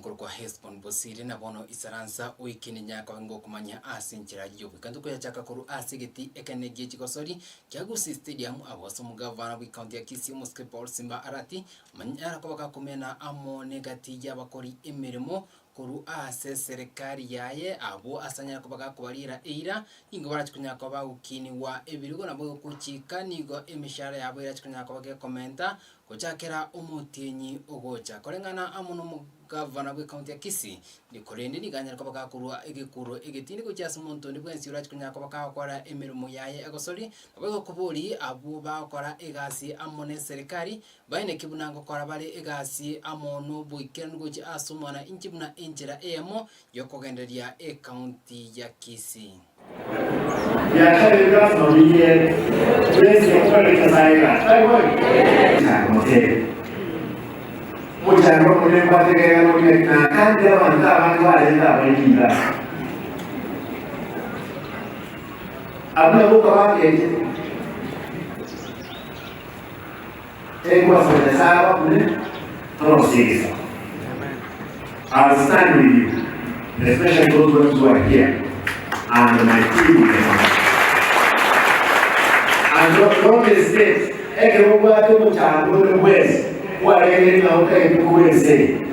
nkuru kwa Hesbon Bosiri na bono isaransa uikini nyaka wengo kumanya asi nchira yobu kanduko ya chaka kuru asi geti ekanegi chikosori Kyagusi Stadium aboso mugavana wi county ya Kisii Basketball Simba Arati manyara kwa kumena amo negati y'abakori emirimo kuru ase serikali yaye abo asanya kubaka kubarira eira ingo barachikunya kwa ukini wa ebirigo nabo kuchika nigo emishara yabo irachikunya kwa komenta kuchakera umutinyi ugocha korengana amuno mugavana wi county ya Kisii nikorende niganya kubaka kurwa egikuru egetindi kuchasa umuntu ndibwensi urachikunya kubaka kwara emirimo yaye agosori nabo kuburi abo bakora egasi amone serikali baine kibunango kora bale egasi amono buikera ngochi asumana inchibuna injira emo yokogenderia county ya Kisii biashara ya familia tuweze kupata kasaira mucharo kule kwateka ngoja na kandi abanda abantu barenda bayiga abana buka bakeje kwa sababu kule tunasikiliza. I'll stand with you, especially those who are here, and my team. And don't hesitate.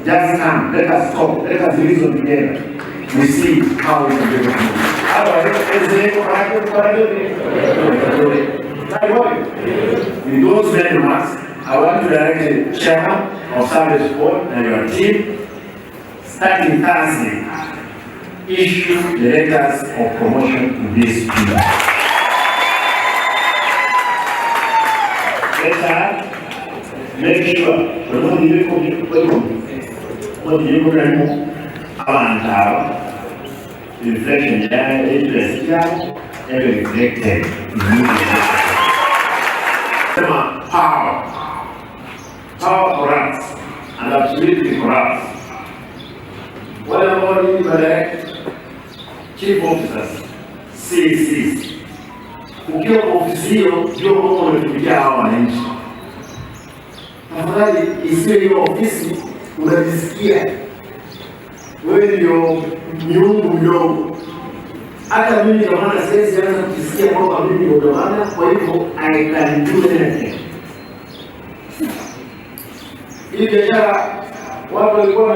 Just come, let us talk, let us reason together. We see how we can do it. With those many remarks, I want to direct the chairman of Service Board and your team, starting Thursday, issue the letters of promotion to these people. Let's make sure when you inflation every reflected power for us and absolutely for us. Whatever you direct, chief officers, CCs, ukiwa ofisi hiyo ndio kama unafikia hawa wananchi. Tafadhali isiwe hiyo ofisi unajisikia wewe ndio miungu mdogo. Hata mimi kama na siwezi anza kujisikia kwamba mimi ndio gavana, kwa hivyo I can do anything. Hii biashara watu walikuwa